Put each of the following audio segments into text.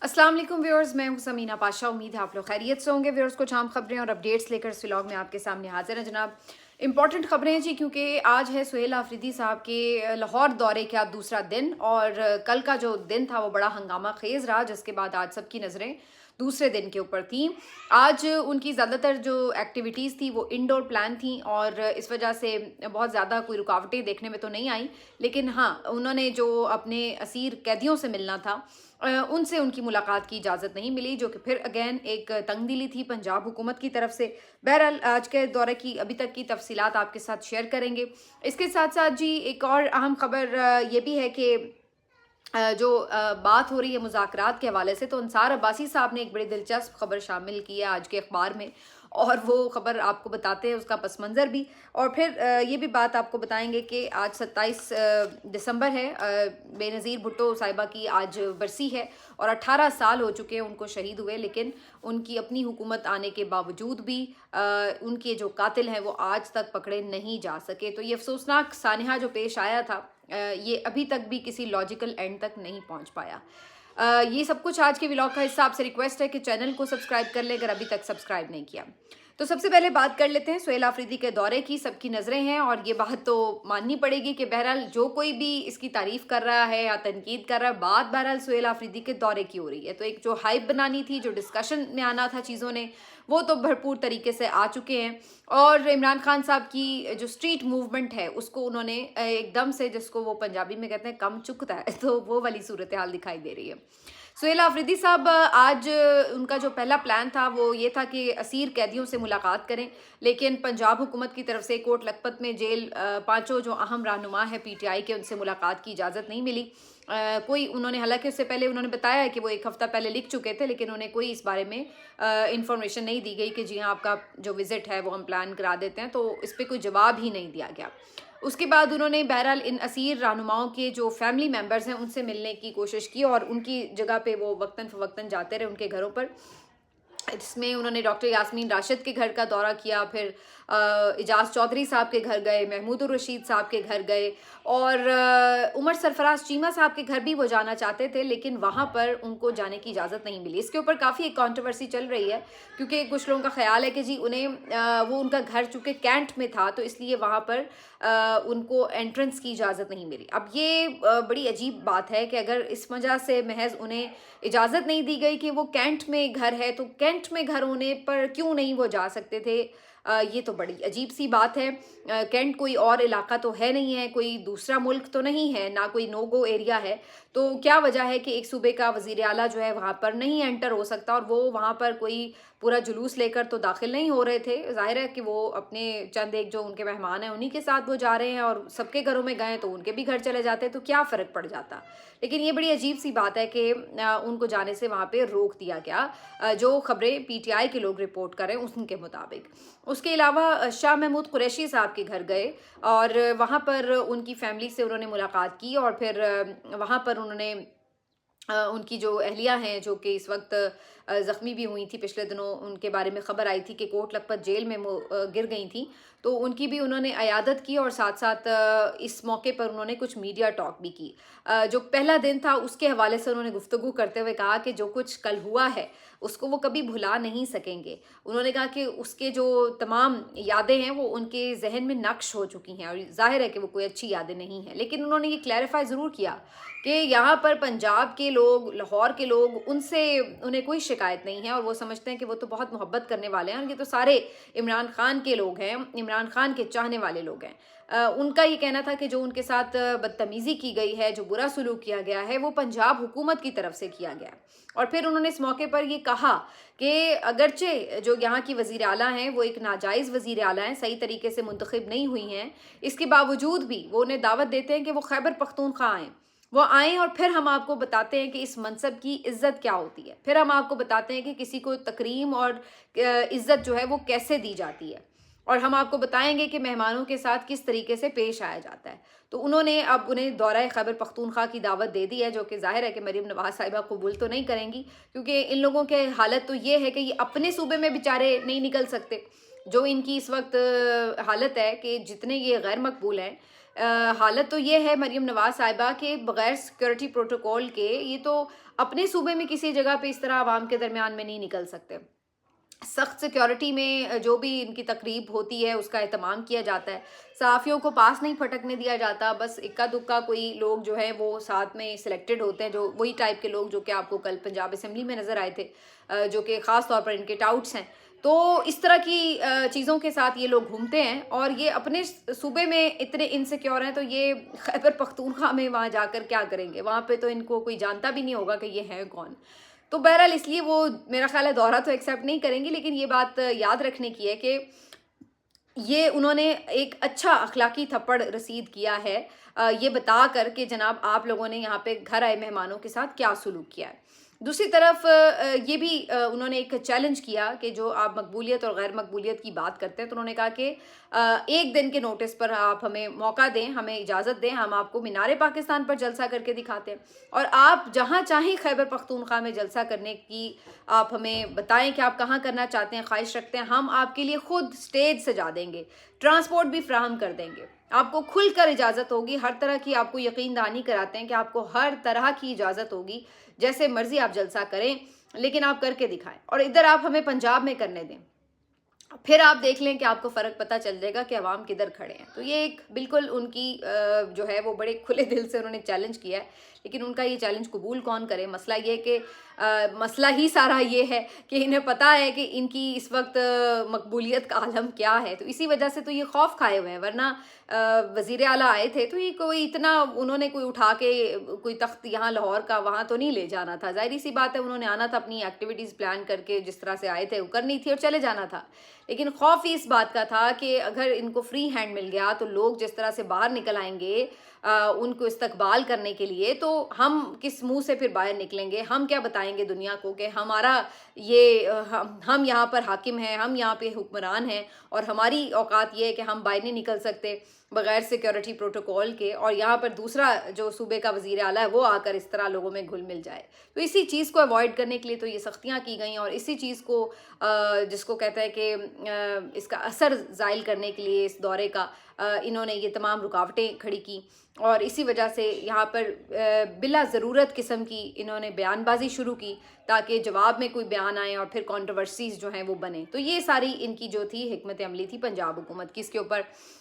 अस्सलाम वालेकुम व्यूअर्स, मैं हूं समीना पाशा। उम्मीद है आप लोग खैरियत से होंगे। व्यूअर्स, कुछ आम खबरें और अपडेट्स लेकर इस व्लॉग में आपके सामने हाजिर हैं जनाब। इंपॉर्टेंट खबरें हैं जी, क्योंकि आज है सुहेल आफरीदी साहब के लाहौर दौरे का दूसरा दिन, और कल का जो दिन था वो बड़ा हंगामा खेज रहा, जिसके बाद आज सबकी नज़रें दूसरे दिन के ऊपर थी। आज उनकी ज़्यादातर जो एक्टिविटीज़ थी वो इंडोर प्लान थी, और इस वजह से बहुत ज़्यादा कोई रुकावटें देखने में तो नहीं आई। लेकिन हाँ, उन्होंने जो अपने असीर कैदियों से मिलना था उनसे उनकी मुलाकात की इजाज़त नहीं मिली, जो कि फिर अगेन एक तंगदिली थी पंजाब हुकूमत की तरफ से। बहरहाल आज के दौरे की अभी तक की तफसीलात आपके साथ शेयर करेंगे। इसके साथ साथ जी एक और अहम खबर ये भी है कि जो बात हो रही है मुज़ाकरात के हवाले से, तो अंसार अब्बासी साहब ने एक बड़ी दिलचस्प खबर शामिल की है आज के अखबार में, और वो खबर आपको बताते हैं उसका पस मंज़र भी, और फिर ये भी बात आपको बताएंगे कि आज 27 दिसंबर है। बेनज़ीर भुट्टो साहिबा की आज बरसी है, और 18 साल हो चुके हैं उनको शहीद हुए, लेकिन उनकी अपनी हुकूमत आने के बावजूद भी उनके जो कातिल हैं वो आज तक पकड़े नहीं जा सके। तो ये अफसोसनाक सानहा जो पेश आया था, ये अभी तक भी किसी लॉजिकल एंड तक नहीं पहुंच पाया। ये सब कुछ आज के व्लॉग का हिस्सा। आपसे रिक्वेस्ट है कि चैनल को सब्सक्राइब कर ले अगर अभी तक सब्सक्राइब नहीं किया। तो सबसे पहले बात कर लेते हैं सुहेल आफरीदी के दौरे की। सबकी नज़रें हैं, और ये बात तो माननी पड़ेगी कि बहरहाल जो कोई भी इसकी तारीफ कर रहा है या तनकीद कर रहा है, बात बहरहाल सुहेल आफरीदी के दौरे की हो रही है। तो एक जो हाइप बनानी थी, जो डिस्कशन में आना था चीज़ों ने, वो तो भरपूर तरीके से आ चुके हैं। और इमरान खान साहब की जो स्ट्रीट मूवमेंट है उसको उन्होंने एकदम से, जिसको वो पंजाबी में कहते हैं कम चुकता है, तो वो वाली सूरत हाल दिखाई दे रही है। सुहेल आफरीदी साहब आज उनका जो पहला प्लान था वो ये था कि असीर कैदियों से मुलाकात करें, लेकिन पंजाब हुकूमत की तरफ से कोट लखपत में जेल पांचों जो अहम रहनुमा है पीटीआई के, उनसे मुलाकात की इजाज़त नहीं मिली। कोई उन्होंने, हालांकि उससे पहले उन्होंने बताया है कि वो एक हफ़्ता पहले लिख चुके थे, लेकिन उन्हें कोई इस बारे में इंफॉर्मेशन नहीं दी गई कि जी हाँ, आपका जो विज़िट है वो हम प्लान करा देते हैं। तो इस पर कोई जवाब ही नहीं दिया गया। उसके बाद उन्होंने बहरहाल इन असीर रहनुमाओं के जो फैमिली मेम्बर्स हैं उनसे मिलने की कोशिश की, और उनकी जगह पे वो वक्तन फ़वक्तन जाते रहे उनके घरों पर। इसमें उन्होंने डॉक्टर यास्मीन राशिद के घर का दौरा किया, फिर इजाज़ चौधरी साहब के घर गए, महमूदुर रशीद साहब के घर गए, और उमर सरफराज चीमा साहब के घर भी वो जाना चाहते थे, लेकिन वहाँ पर उनको जाने की इजाज़त नहीं मिली। इसके ऊपर काफ़ी एक कंट्रोवर्सी चल रही है, क्योंकि कुछ लोगों का ख्याल है कि जी उन्हें वो उनका घर चूँकि कैंट में था, तो इसलिए वहाँ पर उनको एंट्रेंस की इजाज़त नहीं मिली। अब ये बड़ी अजीब बात है कि अगर इस वजह से महज उन्हें इजाज़त नहीं दी गई कि वो कैंट में घर है, तो कैंट में घर होने पर क्यों नहीं वो जा सकते थे? ये तो बड़ी अजीब सी बात है। कैंट कोई और इलाका तो है नहीं है, कोई दूसरा मुल्क तो नहीं है, ना कोई नो गो एरिया है, तो क्या वजह है कि एक सूबे का वज़ीर आला जो है वहाँ पर नहीं एंटर हो सकता, और वो वहाँ पर कोई पूरा जुलूस लेकर तो दाखिल नहीं हो रहे थे। ज़ाहिर है कि वो अपने चंद एक जो उनके मेहमान हैं उन्हीं के साथ वो जा रहे हैं, और सबके घरों में गए तो उनके भी घर चले जाते, तो क्या फ़र्क पड़ जाता। लेकिन ये बड़ी अजीब सी बात है कि उनको जाने से वहाँ पे रोक दिया गया, जो खबरें पीटीआई के लोग रिपोर्ट करें उनके मुताबिक। उसके अलावा शाह महमूद कुरैशी साहब के घर गए, और वहाँ पर उनकी फैमिली से उन्होंने मुलाकात की, और फिर वहाँ पर उन्होंने उनकी जो अहलिया हैं जो कि इस वक्त ज़ख्मी भी हुई थी, पिछले दिनों उनके बारे में ख़बर आई थी कि कोट लखपत जेल में गिर गई थी, तो उनकी भी उन्होंने अयादत की, और साथ साथ इस मौके पर उन्होंने कुछ मीडिया टॉक भी की। जो पहला दिन था उसके हवाले से उन्होंने गुफ्तगू करते हुए कहा कि जो कुछ कल हुआ है उसको वो कभी भुला नहीं सकेंगे। उन्होंने कहा कि उसके जो तमाम यादें हैं वो उनके जहन में नक्श हो चुकी हैं, और ज़ाहिर है कि वो कोई अच्छी यादें नहीं हैं। लेकिन उन्होंने ये क्लैरिफाई ज़रूर किया कि यहाँ पर पंजाब के लोग, लाहौर के लोग, उनसे उन्हें कोई शिकायत नहीं है, और वो समझते हैं कि वो तो बहुत मोहब्बत करने वाले हैं, और ये तो सारे इमरान खान के लोग हैं, इमरान खान के चाहने वाले लोग हैं। उनका ये कहना था कि जो उनके साथ बदतमीज़ी की गई है, जो बुरा सलूक किया गया है, वो पंजाब हुकूमत की तरफ से किया गया। और फिर उन्होंने इस मौके पर ये कहा कि अगरचे जो यहाँ की वज़ीर आला हैं वो एक नाजायज़ वज़ीर आला हैं, सही तरीके से मुंतखब नहीं हुई हैं, इसके बावजूद भी वो उन्हें दावत देते हैं कि वो खैबर पख्तूनख्वा आएँ। वो आएँ और फिर हम आपको बताते हैं कि इस मनसब की इज़्ज़त क्या होती है, फिर हम आपको बताते हैं कि किसी को तकरीम और इज़्ज़त जो है वो कैसे दी जाती है, और हम आपको बताएंगे कि मेहमानों के साथ किस तरीके से पेश आया जाता है। तो उन्होंने अब उन्हें दौरा खैबर पख्तूनख्वा की दावत दे दी है, जो कि ज़ाहिर है कि मरीम नवाज़ साहिबा कबूल तो नहीं करेंगी, क्योंकि इन लोगों के हालत तो ये है कि ये अपने सूबे में बेचारे नहीं निकल सकते। जो इनकी इस वक्त हालत है कि जितने ये गैर मकबूल हैं, حالت تو یہ ہے مریم نواز صاحبہ کہ بغیر سیکورٹی پروٹوکول کے یہ تو اپنے صوبے میں کسی جگہ پہ اس طرح عوام کے درمیان میں نہیں نکل سکتے. سخت سیکیورٹی میں جو بھی ان کی تقریب ہوتی ہے اس کا اہتمام کیا جاتا ہے. صحافیوں کو پاس نہیں پھٹکنے دیا جاتا. بس اکا دکا کوئی لوگ جو ہیں وہ ساتھ میں سلیکٹڈ ہوتے ہیں, جو وہی ٹائپ کے لوگ جو کہ آپ کو کل پنجاب اسمبلی میں نظر آئے تھے, جو کہ خاص طور پر ان کے ٹاؤٹس ہیں. تو اس طرح کی چیزوں کے ساتھ یہ لوگ گھومتے ہیں, اور یہ اپنے صوبے میں اتنے انسیکیور ہیں تو یہ خیبر پختونخوا میں وہاں جا کر کیا کریں گے؟ وہاں پہ تو ان کو کوئی جانتا بھی نہیں ہوگا کہ یہ ہیں کون. تو بہرحال اس لیے وہ میرا خیال ہے دورہ تو ایکسیپٹ نہیں کریں گی, لیکن یہ بات یاد رکھنے کی ہے کہ یہ انہوں نے ایک اچھا اخلاقی تھپڑ رسید کیا ہے یہ بتا کر کہ جناب آپ لوگوں نے یہاں پہ گھر آئے مہمانوں کے ساتھ کیا سلوک کیا ہے. دوسری طرف یہ بھی انہوں نے ایک چیلنج کیا کہ جو آپ مقبولیت اور غیر مقبولیت کی بات کرتے ہیں, تو انہوں نے کہا کہ 1 دن کے نوٹس پر آپ ہمیں موقع دیں, ہمیں اجازت دیں, ہم آپ کو مینار پاکستان پر جلسہ کر کے دکھاتے ہیں, اور آپ جہاں چاہیں خیبر پختونخوا میں جلسہ کرنے کی آپ ہمیں بتائیں کہ آپ کہاں کرنا چاہتے ہیں, خواہش رکھتے ہیں, ہم آپ کے لیے خود سٹیج سجا دیں گے, ٹرانسپورٹ بھی فراہم کر دیں گے, آپ کو کھل کر اجازت ہوگی, ہر طرح کی آپ کو یقین دہانی کراتے ہیں کہ آپ کو ہر طرح کی اجازت ہوگی, جیسے مرضی آپ جلسہ کریں, لیکن آپ کر کے دکھائیں, اور ادھر آپ ہمیں پنجاب میں کرنے دیں, پھر آپ دیکھ لیں کہ آپ کو فرق پتہ چل جائے گا کہ عوام کدھر کھڑے ہیں. تو یہ ایک بالکل ان کی جو ہے وہ بڑے کھلے دل سے انہوں نے چیلنج کیا ہے, لیکن ان کا یہ چیلنج قبول کون کرے؟ مسئلہ یہ کہ مسئلہ ہی سارا یہ ہے کہ انہیں پتہ ہے کہ ان کی اس وقت مقبولیت کا عالم کیا ہے, تو اسی وجہ سے تو یہ خوف کھائے ہوئے ہیں. ورنہ وزیر اعلیٰ آئے تھے تو یہ کوئی اتنا انہوں نے کوئی اٹھا کے کوئی تخت یہاں لاہور کا وہاں تو نہیں لے جانا تھا. ظاہری سی بات ہے انہوں نے آنا تھا, اپنی ایکٹیویٹیز پلان کر کے جس طرح سے آئے تھے وہ کرنی تھی اور چلے جانا تھا. لیکن خوف ہی اس بات کا تھا کہ اگر ان کو فری ہینڈ مل گیا تو لوگ جس طرح سے باہر نکل آئیں گے ان کو استقبال کرنے کے لیے, تو ہم کس منہ سے پھر باہر نکلیں گے؟ ہم کیا بتائیں گے دنیا کو کہ ہمارا یہ ہم یہاں پر حاکم ہیں, ہم یہاں پہ حکمران ہیں, اور ہماری اوقات یہ ہے کہ ہم باہر نہیں نکل سکتے بغیر سیکیورٹی پروٹوکول کے, اور یہاں پر دوسرا جو صوبے کا وزیر اعلیٰ ہے وہ آ کر اس طرح لوگوں میں گھل مل جائے. تو اسی چیز کو اوائڈ کرنے کے لیے تو یہ سختیاں کی گئیں, اور اسی چیز کو جس کو کہتے ہیں کہ اس کا اثر زائل کرنے کے لیے اس دورے کا انہوں نے یہ تمام رکاوٹیں کھڑی کی, اور اسی وجہ سے یہاں پر بلا ضرورت قسم کی انہوں نے بیان بازی شروع کی تاکہ جواب میں کوئی بیان آئے اور پھر کنٹروورسیز جو ہیں وہ بنیں. تو یہ ساری ان کی جو تھی حکمت عملی تھی پنجاب حکومت کی اس کے اوپر.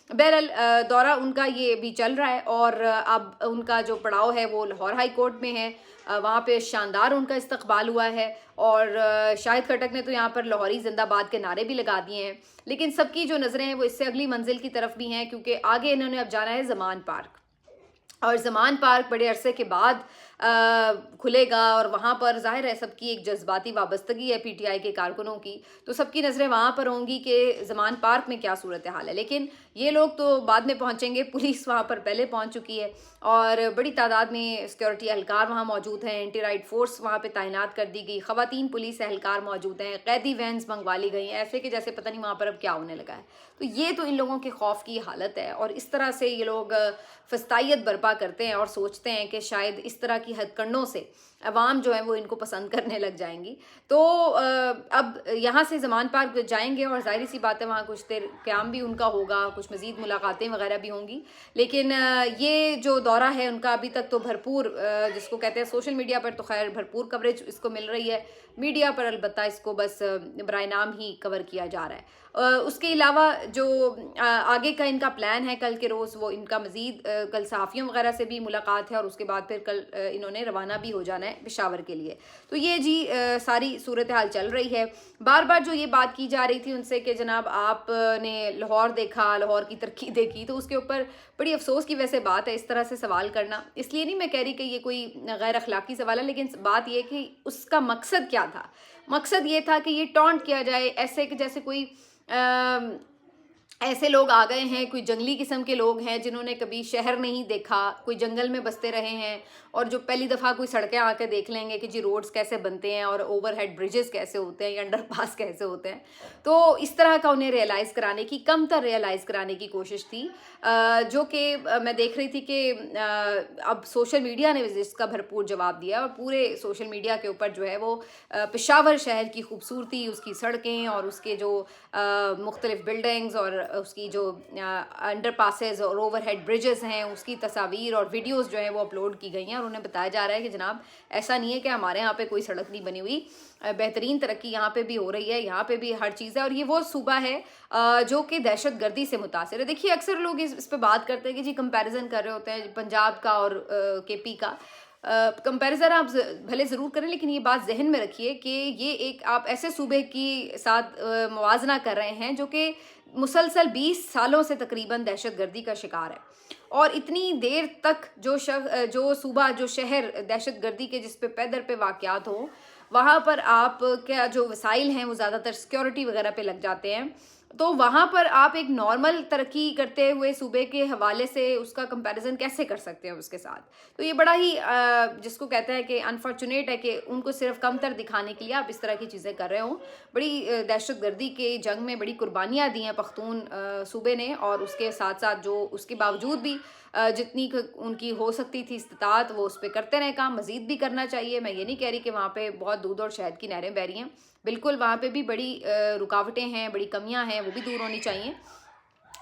بہرحال دورہ ان کا یہ بھی چل رہا ہے, اور اب ان کا جو پڑاؤ ہے وہ لاہور ہائی کورٹ میں ہے, وہاں پہ شاندار ان کا استقبال ہوا ہے, اور شاہد خٹک نے تو یہاں پر لاہوری زندہ باد کے نعرے بھی لگا دیے ہیں. لیکن سب کی جو نظریں ہیں وہ اس سے اگلی منزل کی طرف بھی ہیں, کیونکہ آگے انہوں نے اب جانا ہے زمان پارک, اور زمان پارک بڑے عرصے کے بعد کھلے گا, اور وہاں پر ظاہر ہے سب کی ایک جذباتی وابستگی ہے پی ٹی آئی کے کارکنوں کی, تو سب کی نظریں وہاں پر ہوں گی کہ زمان پارک میں کیا صورتحال ہے. لیکن یہ لوگ تو بعد میں پہنچیں گے, پولیس وہاں پر پہلے پہنچ چکی ہے, اور بڑی تعداد میں سیکورٹی اہلکار وہاں موجود ہیں, اینٹی رائٹ فورس وہاں پہ تعینات کر دی گئی, خواتین پولیس اہلکار موجود ہیں, قیدی وینز منگوا لی گئی ہیں, ایسے کہ جیسے پتہ نہیں وہاں پر اب کیا ہونے لگا ہے. تو یہ تو ان لوگوں کے خوف کی حالت ہے, اور اس طرح سے یہ لوگ فسطائیت برپا کرتے ہیں اور سوچتے ہیں کہ شاید اس طرح کی ہتھ کنڈوں سے عوام جو ہے وہ ان کو پسند کرنے لگ جائیں گی. تو اب یہاں سے زمان پارک جائیں گے, اور ظاہری سی بات ہے وہاں کچھ دیر قیام بھی ان کا ہوگا, کچھ مزید ملاقاتیں وغیرہ بھی ہوں گی. لیکن یہ جو دورہ ہے ان کا ابھی تک تو بھرپور جس کو کہتے ہیں سوشل میڈیا پر تو خیر بھرپور کوریج اس کو مل رہی ہے, میڈیا پر البتہ اس کو بس برائے نام ہی کور کیا جا رہا ہے. اس کے علاوہ جو آگے کا ان کا پلان ہے کل کے روز, وہ ان کا مزید کل صحافیوں وغیرہ سے بھی ملاقات ہے, اور اس کے بعد پھر کل انہوں نے روانہ بھی ہو جانا ہے پشاور کے لیے. تو یہ جی ساری صورتحال چل رہی ہے. بار بار جو یہ بات کی جا رہی تھی ان سے کہ جناب آپ نے لاہور دیکھا, لاہور کی ترقی دیکھی, تو اس کے اوپر بڑی افسوس کی ویسے بات ہے اس طرح سے سوال کرنا. اس لیے نہیں میں کہہ رہی کہ یہ کوئی غیر اخلاقی سوال ہے, لیکن بات یہ کہ اس کا مقصد کیا تھا. مقصد یہ تھا کہ یہ ٹونٹ کیا جائے ایسے کہ جیسے کوئی ایسے لوگ آ گئے ہیں, کوئی جنگلی قسم کے لوگ ہیں جنہوں نے کبھی شہر نہیں دیکھا, کوئی جنگل میں بستے رہے ہیں, اور جو پہلی دفعہ کوئی سڑکیں آ کے دیکھ لیں گے کہ جی روڈز کیسے بنتے ہیں اور اوور ہیڈ بریجز کیسے ہوتے ہیں یا انڈر پاس کیسے ہوتے ہیں. تو اس طرح کا انہیں ریئلائز کرانے کی, کم تر ریئلائز کرانے کی کوشش تھی, جو کہ میں دیکھ رہی تھی کہ اب سوشل میڈیا نے اس کا بھرپور جواب دیا, اور پورے سوشل میڈیا کے اوپر جو ہے وہ پشاور شہر کی خوبصورتی, اس کی سڑکیں اور اس کے جو مختلف بلڈنگز اور उसकी जो अंडर पासेज और ओवर हेड ब्रिजेस हैं उसकी तस्वीर और वीडियोस जो हैं वो अपलोड की गई हैं, और उन्हें बताया जा रहा है कि जनाब ऐसा नहीं है कि हमारे यहाँ पे कोई सड़क नहीं बनी हुई, बेहतरीन तरक्की यहाँ पे भी हो रही है, यहाँ पे भी हर चीज़ है। और ये वो सूबा है जो कि दहशत गर्दी से मुतासिर है। देखिए अक्सर लोग इस पे बात करते हैं कि जी कंपैरिजन कर रहे होते हैं पंजाब का और केपी का। कंपैरिजन आप भले ज़रूर करें, लेकिन ये बात जहन में रखिए कि ये एक आप ऐसे सूबे की साथ मुवाजना कर रहे हैं जो कि मुसलसल 20 सालों से तकरीबन दहशत गर्दी का शिकार है, और इतनी देर तक जो सूबा जो शहर दहशत गर्दी के जिस पे पैदर पे वाक़यात हों, वहाँ पर आप क्या जो वसाइल हैं वो ज़्यादातर सिक्योरिटी वगैरह पे लग जाते हैं, तो वहाँ पर आप एक नॉर्मल तरक्की करते हुए सूबे के हवाले से उसका कंपैरिजन कैसे कर सकते हैं उसके साथ। तो ये बड़ा ही जिसको कहते हैं कि अनफॉर्चुनेट है कि उनको सिर्फ कमतर दिखाने के लिए आप इस तरह की चीज़ें कर रहे हो। बड़ी दहशत गर्दी के जंग में बड़ी कुर्बानियाँ दी हैं पख्तून सूबे ने, और उसके साथ साथ जो उसके बावजूद भी जितनी उनकी हो सकती थी इस्तिताअत वो उस पर करते रहे काम, मज़ीद भी करना चाहिए। मैं ये नहीं कह रही कि वहाँ पे बहुत दूध और शहद की नहरें बह रही हैं, बिल्कुल वहाँ पे भी बड़ी रुकावटें हैं, बड़ी कमियां हैं, वो भी दूर होनी चाहिए।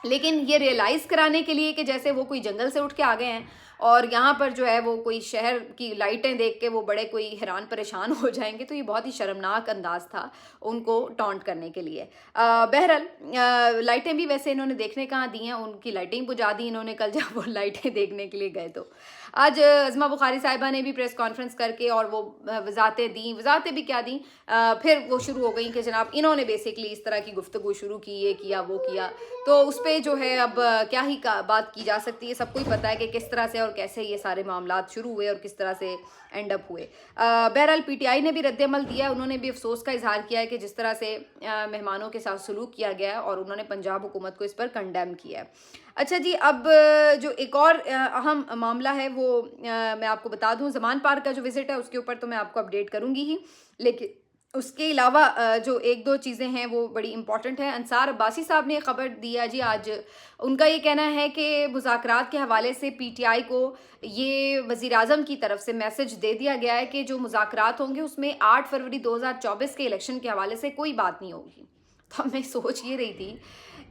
लेकिन ये रियलाइज़ कराने के लिए कि जैसे वो कोई जंगल से उठ के आ गए हैं और यहाँ पर जो है वो कोई शहर की लाइटें देख के वो बड़े कोई हैरान परेशान हो जाएंगे, तो ये बहुत ही शर्मनाक अंदाज था उनको टॉन्ट करने के लिए। बहरहाल लाइटें भी वैसे इन्होंने देखने कहाँ दी हैं, उनकी लाइटें ही बुझा दी इन्होंने कल जब वो लाइटें देखने के लिए गए। तो आज अज़मा बुखारी साहिबा ने भी प्रेस कॉन्फ्रेंस करके और वो वजाहतें भी क्या दी, फिर वो शुरू हो गई कि जनाब इन्होंने बेसिकली इस तरह की गुफ्तगू शुरू की, ये किया वो किया। तो उस पर जो है अब क्या ही बात की जा सकती है, सबको ही पता है कि किस तरह से और कैसे ये सारे मामलात शुरू हुए और किस तरह से एंड अप हुए। बहरहाल पीटीआई ने भी रद्दमल दिया, उन्होंने भी अफसोस का इजहार किया है कि जिस तरह से मेहमानों के साथ सलूक किया गया है, और उन्होंने पंजाब हुकूमत को इस पर कंडेम किया है। अच्छा जी, अब जो एक और अहम मामला है वो मैं आपको बता दूं, ज़मान पार्क का जो विज़िट है उसके ऊपर तो मैं आपको अपडेट करूंगी ही, लेकिन उसके अलावा जो एक दो चीज़ें हैं वो बड़ी इंपॉर्टेंट हैं। अंसार अब्बासी साहब ने खबर दिया जी आज, उनका ये कहना है कि मुज़ाकरात के हवाले से पीटीआई को ये वज़ीर-ए-आज़म की तरफ से मैसेज दे दिया गया है कि जो मुज़ाकरात होंगे उसमें 8 फरवरी 2024 के इलेक्शन के हवाले से कोई बात नहीं होगी। तो मैं सोच ये रही थी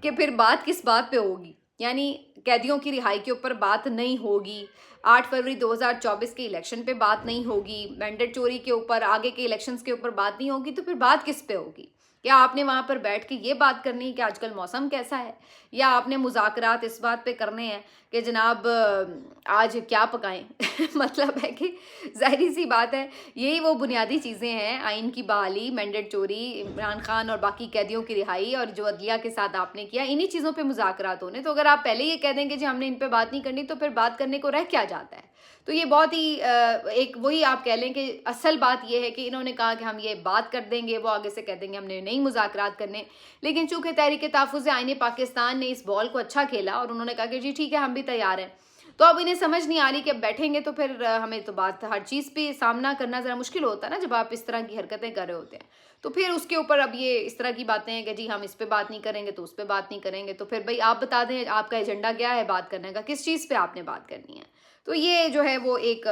कि फिर बात किस बात पे होगी, यानी कैदियों की रिहाई के ऊपर बात नहीं होगी, 8 फरवरी 2024 के इलेक्शन पे बात नहीं होगी, मैंडेट चोरी के ऊपर, आगे के इलेक्शंस के ऊपर बात नहीं होगी, तो फिर बात किस पे होगी? क्या आपने वहाँ पर बैठ के ये बात करनी है कि आजकल मौसम कैसा है, या आपने मुज़ाकरात इस बात पे करने हैं कि जनाब आज क्या पकाएं? मतलब है कि ज़ाहिर सी बात है यही वो बुनियादी चीज़ें हैं, आइन की बहाली, मैंडेट चोरी, इमरान खान और बाकी कैदियों की रिहाई, और जो अदलिया के साथ आपने किया, इन्हीं चीज़ों पे मुज़ाकरात होने। तो अगर आप पहले ये कह देंगे जी हमने इन पे बात नहीं करनी, तो फिर बात करने को रह क्या जाता है? तो ये बहुत ही एक वही आप कह लें कि असल बात ये है कि इन्होंने कहा कि हम ये बात कर देंगे, वो आगे से कह देंगे हमने नहीं मुज़ाकरात करने। लेकिन चूंकि तहरीक तहफ़्फ़ुज़ आईन पाकिस्तान ने इस बॉल को अच्छा खेला और उन्होंने कहा कि जी ठीक है हम भी तैयार हैं, तो अब इन्हें समझ नहीं आ रही कि अब बैठेंगे तो फिर हमें तो बात हर चीज़ पे सामना करना ज़रा मुश्किल होता है ना, जब आप इस तरह की हरकतें कर रहे होते हैं। तो फिर उसके ऊपर अब ये इस तरह की बातें हैं कि जी हम इस पे बात नहीं करेंगे तो उस पे बात नहीं करेंगे, तो फिर भाई आप बता दें आपका एजेंडा क्या है बात करने का, किस चीज़ पे आपने बात करनी है। तो ये जो है वो एक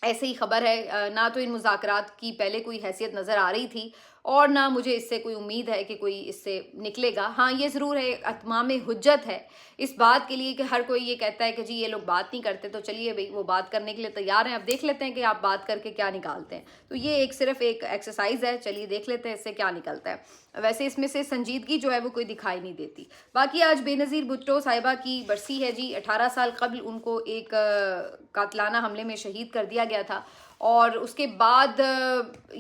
ऐसे ही खबर है, ना तो इन मुज़ाकरात की पहले कोई हैसियत नज़र आ रही थी और ना मुझे इससे कोई उम्मीद है कि कोई इससे निकलेगा। हाँ ये ज़रूर है, अतमाम हुज्जत है इस बात के लिए कि हर कोई ये कहता है कि जी ये लोग बात नहीं करते, तो चलिए भाई वो बात करने के लिए तैयार हैं, अब देख लेते हैं कि आप बात करके क्या निकालते हैं। तो ये एक सिर्फ एक एक्सरसाइज है, चलिए देख लेते हैं इससे क्या निकलता है। वैसे इसमें से संजीदगी जो है वो कोई दिखाई नहीं देती। बाकी आज बेनज़ीर भुट्टो साहिबा की बरसी है जी, 18 साल कबल उनको एक कातलाना हमले में शहीद कर दिया गया था, और उसके बाद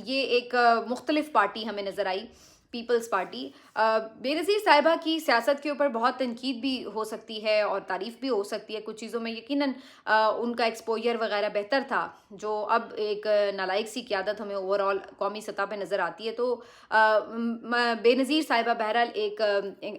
ये एक मुख्तलिफ पार्टी हमें नज़र आई, पीपल्स पार्टी। बेनज़ीर साहिबा की सियासत के ऊपर बहुत तनकीद भी हो सकती है और तारीफ़ भी हो सकती है कुछ चीज़ों में, यकीनन उनका एक्सपोजर वगैरह बेहतर था, जो अब एक नालायक सी क़यादत हमें ओवरऑल कौमी सतह पे नज़र आती है। तो बेनज़ीर साहिबा बहरहाल एक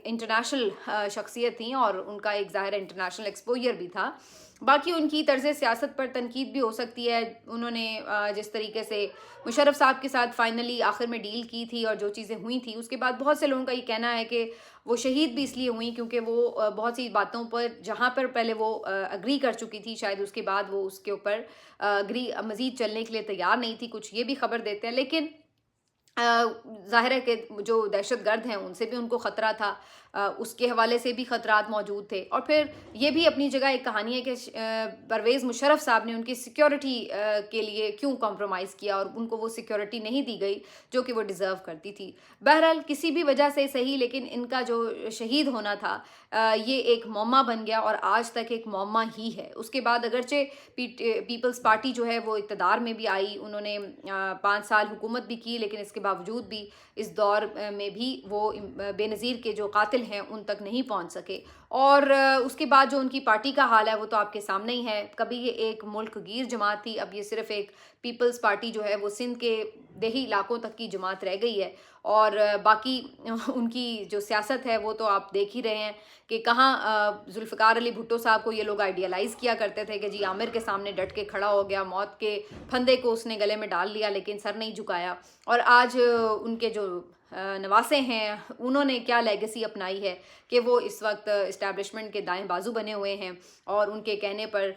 इंटरनेशनल शख्सियत थी और उनका एक ज़ाहिर इंटरनेशनल एक्सपोजर भी था। बाकी उनकी तर्ज़ सियासत पर तनकीद भी हो सकती है, उन्होंने जिस तरीके से मुशर्रफ साहब के साथ फाइनली आखिर में डील की थी और जो चीज़ें हुई थी उसके बाद बहुत से लोगों का ये कहना है कि वो शहीद भी इसलिए हुई क्योंकि वो बहुत सी बातों पर जहाँ पर पहले वो अग्री कर चुकी थी, शायद उसके बाद वो उसके ऊपर अग्री मज़ीद चलने के लिए तैयार नहीं थी, कुछ ये भी खबर देते हैं। लेकिन ظاہر ہے کہ جو دہشت گرد ہیں ان سے بھی ان کو خطرہ تھا، اس کے حوالے سے بھی خطرات موجود تھے، اور پھر یہ بھی اپنی جگہ ایک کہانی ہے کہ پرویز مشرف صاحب نے ان کی سیکیورٹی کے لیے کیوں کمپرومائز کیا اور ان کو وہ سیکیورٹی نہیں دی گئی جو کہ وہ ڈیزرو کرتی تھی۔ بہرحال کسی بھی وجہ سے صحیح، لیکن ان کا جو شہید ہونا تھا یہ ایک معمہ بن گیا اور آج تک ایک معمہ ہی ہے۔ اس کے بعد اگرچہ پیپلز پارٹی جو ہے وہ اقتدار میں بھی آئی، انہوں نے 5 سال حکومت بھی کی، لیکن اس کے باوجود بھی اس دور میں بھی وہ بے نظیر کے جو قاتل ہیں ان تک نہیں پہنچ سکے، اور اس کے بعد جو ان کی پارٹی کا حال ہے وہ تو آپ کے سامنے ہی ہے۔ کبھی یہ ایک ملک گیر جماعت تھی، اب یہ صرف ایک پیپلز پارٹی جو ہے وہ سندھ کے دیہی علاقوں تک کی جماعت رہ گئی ہے، اور باقی ان کی جو سیاست ہے وہ تو آپ دیکھ ہی رہے ہیں کہ کہاں ذوالفقار علی بھٹو صاحب کو یہ لوگ آئیڈیالائز کیا کرتے تھے کہ جی عامر کے سامنے ڈٹ کے کھڑا ہو گیا، موت کے پھندے کو اس نے گلے میں ڈال لیا لیکن سر نہیں جھکایا، اور آج ان کے جو نواسے ہیں انہوں نے کیا لیگیسی اپنائی ہے کہ وہ اس وقت اسٹیبلشمنٹ کے دائیں بازو بنے ہوئے ہیں، اور ان کے کہنے پر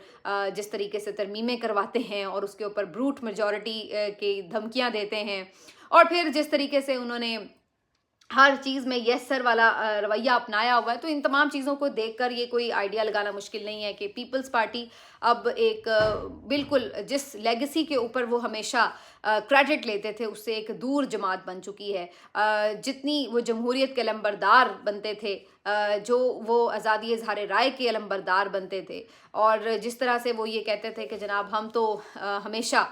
جس طریقے سے ترمیمیں کرواتے ہیں اور اس کے اوپر بروٹ میجورٹی کی دھمکیاں دیتے ہیں، اور پھر جس طریقے سے انہوں نے ہر چیز میں یس سر والا رویہ اپنایا ہوا ہے، تو ان تمام چیزوں کو دیکھ کر یہ کوئی آئیڈیا لگانا مشکل نہیں ہے کہ پیپلز پارٹی اب ایک بالکل جس لیگیسی کے اوپر وہ ہمیشہ کریڈٹ لیتے تھے اس سے ایک دور جماعت بن چکی ہے۔ جتنی وہ جمہوریت کے علمبردار بنتے تھے، جو وہ آزادی اظہار رائے کے علمبردار بنتے تھے، اور جس طرح سے وہ یہ کہتے تھے کہ جناب ہم تو ہمیشہ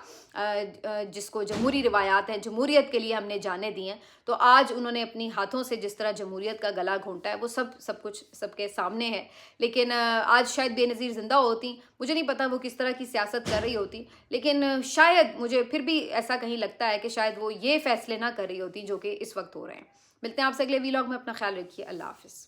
جس کو جمہوری روایات ہیں جمہوریت کے لیے ہم نے جانیں دی ہیں، تو آج انہوں نے اپنی ہاتھوں سے جس طرح جمہوریت کا گلا گھونٹا ہے وہ سب کچھ سب کے سامنے ہے۔ لیکن آج شاید بے نظیر زندہ ہوتی، مجھے نہیں پتا وہ کس طرح کی سیاست کر رہی ہوتی، لیکن شاید مجھے پھر بھی ایسا کہیں لگتا ہے کہ شاید وہ یہ فیصلے نہ کر رہی ہوتی جو کہ اس وقت ہو رہے ہیں۔ ملتے ہیں آپ سے اگلے ویلاگ میں، اپنا خیال رکھیے، اللہ حافظ۔